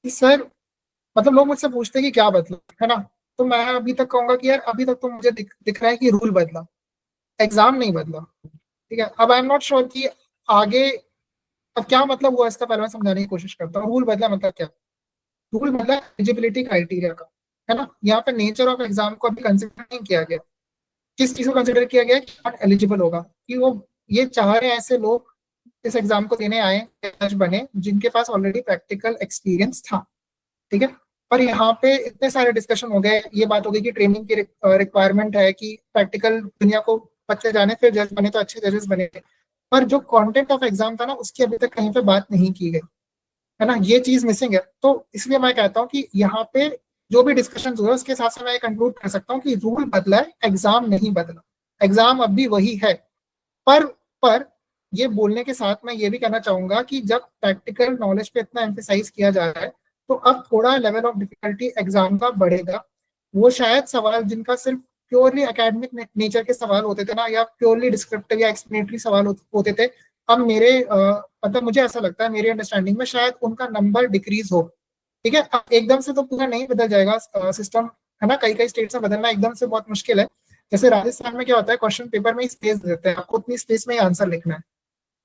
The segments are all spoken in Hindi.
कि सर, मतलब लोग मुझसे पूछते हैं कि क्या बदला, है ना। तो मैं अभी तक कहूंगा कि यार अभी तक तो मुझे दिख रहा है कि रूल बदला, एग्जाम नहीं बदला। ठीक है, अब आई एम नॉट श्योर कि आगे अब क्या मतलब हुआ इसका, पहले मैं समझाने की कोशिश करता हूँ। रूल बदला मतलब क्या? रूल बदला एलिजिबिलिटी क्राइटेरिया का, है ना। यहाँ पे नेचर ऑफ एग्जाम को अभी कंसिडर नहीं किया गया। किस चीज को कंसिडर किया गया कि नॉट एलिजिबल होगा, कि वो ये चाह रहे हैं ऐसे लोग इस एग्जाम को देने आए, जज बने, जिनके पास ऑलरेडी प्रैक्टिकल एक्सपीरियंस था। ठीक है। पर यहाँ पे इतने सारे डिस्कशन हो गए, ये बात हो गई कि ट्रेनिंग की रिक्वायरमेंट है, कि प्रैक्टिकल दुनिया को बच्चे जाने फिर जज बने तो अच्छे जजेस बने। पर जो कंटेंट ऑफ एग्जाम था ना, उसकी अभी तक कहीं पे बात नहीं की गई, है ना। ये चीज मिसिंग है। तो इसलिए मैं कहता हूँ कि यहाँ पे जो भी डिस्कशन हुए उसके हिसाब से मैं कंक्लूड कर सकता हूँ कि रूल बदला है, एग्जाम नहीं बदला। एग्जाम अब भी वही है। पर पर ये बोलने के साथ मैं ये भी कहना चाहूंगा कि जब प्रैक्टिकल नॉलेज पे इतना एम्फेसाइज किया जा रहा है, तो अब थोड़ा लेवल ऑफ डिफिकल्टी एग्जाम का बढ़ेगा। वो शायद सवाल जिनका सिर्फ प्योरली एकेडमिक नेचर के सवाल होते थे ना, या प्योरली डिस्क्रिप्टिव या एक्सप्लेनेटरी सवाल होते थे, अब मेरे मतलब मुझे ऐसा लगता है, मेरी अंडरस्टैंडिंग में शायद उनका नंबर डिक्रीज हो। ठीक है, अब एकदम से तो पूरा नहीं बदल जाएगा सिस्टम, है ना। कई कई स्टेट्स में बदलना एकदम से बहुत मुश्किल है। जैसे राजस्थान में क्या होता है, क्वेश्चन पेपर में ही स्पेस देते हैं आपको, उतनी स्पेस में ही आंसर लिखना है।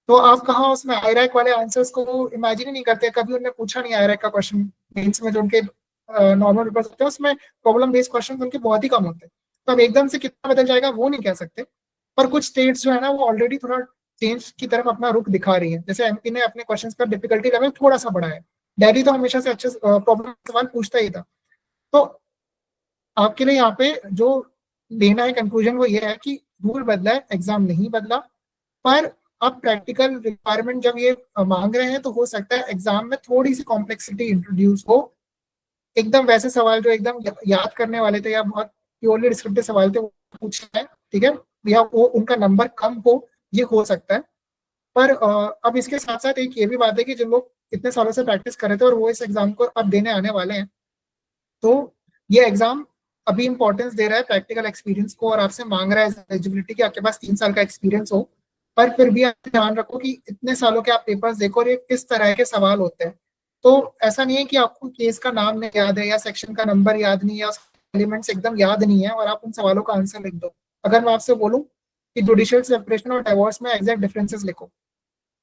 तो आप कहाँ उसमें आईरैक वाले आंसर्स को इमेजिन ही नहीं करते, कभी उन्होंने पूछा नहीं आईरैक का क्वेश्चन। मेंस में जो उनके नॉर्मल पेपर्स होते हैं उसमें प्रॉब्लम बेस्ड क्वेश्चन उनके बहुत ही कम होते हैं। तो अब एकदम से कितना बदल जाएगा वो नहीं कह सकते। पर कुछ स्टेट्स जो है ना, वो ऑलरेडी थोड़ा चेंज की तरफ अपना रुख दिखा रही है। जैसे एमपी ने अपने क्वेश्चन का डिफिकल्टी लेवल थोड़ा सा बढ़ाया है। दिल्ली तो हमेशा से अच्छे प्रॉब्लम सवाल पूछता ही था। तो आपके लिए यहाँ पे जो लेना है कंक्लूजन वो ये है कि रूल बदला है, एग्जाम नहीं बदला। पर अब प्रैक्टिकल रिक्वायरमेंट जब ये मांग रहे हैं, तो हो सकता है एग्जाम में थोड़ी सी कॉम्प्लेक्सिटी इंट्रोड्यूस हो। एकदम वैसे सवाल जो एकदम याद करने वाले थे या बहुत प्योरली डिस्क्रिप्टिव सवाल थे वो पूछे हैं, ठीक है, या वो उनका नंबर कम हो, ये हो सकता है। पर अब इसके साथ साथ एक ये भी बात है कि जो लोग इतने सालों से प्रैक्टिस कर रहे थे और वो इस एग्जाम को अब देने आने वाले हैं, तो ये एग्जाम अभी इंपॉर्टेंस दे रहा है प्रैक्टिकल एक्सपीरियंस को, और आपसे मांग रहा है एलिजिबिलिटी कि आपके पास 3 साल का एक्सपीरियंस हो। पर फिर भी आप ध्यान रखो कि इतने सालों के आप पेपर्स देखो और ये किस तरह के सवाल होते हैं। तो ऐसा नहीं है कि आपको केस का नाम नहीं याद है या सेक्शन का नंबर याद नहीं है या एलिमेंट्स एकदम याद नहीं है और आप उन सवालों का आंसर लिख दो। अगर मैं आपसे बोलूं कि जुडिशियल सेपरेशन और डिवोर्स में एग्जैक्ट डिफरेंसेस लिखो,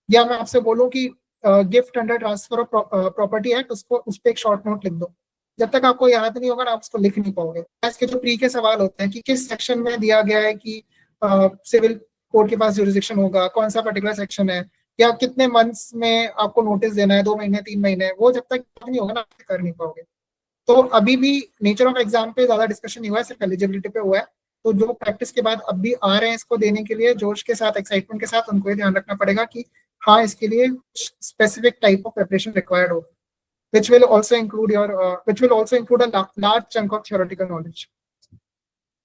या मैं आपसे बोलूं कि gift under transfer of property act, उसको उस पर एक शॉर्ट नोट लिख दो, जब तक आपको याद नहीं होगा ना, आप उसको लिख नहीं पाओगे। इसके जो प्री के सवाल होते हैं कि किस सेक्शन में दिया गया है कि सिविल कोर्ट के पास जुरिस्डिक्शन होगा, कौन सा पर्टिकुलर सेक्शन है, या कितने मंथ्स में आपको नोटिस देना है, 2 महीने 3 महीने, वो जब तक याद नहीं होगा ना, आप कर नहीं पाओगे। तो अभी भी नेचर ऑफ एग्जाम पे ज्यादा डिस्कशन नहीं हुआ है, सिर्फ एलिजिबिलिटी पे हुआ है। तो जो प्रैक्टिस के बाद अब भी आ रहे हैं इसको देने के लिए जोश के साथ, एक्साइटमेंट के साथ, उनको ये ध्यान रखना पड़ेगा कि हाँ, इसके लिए specific type of preparation required हो, which will also include a large chunk of theoretical knowledge.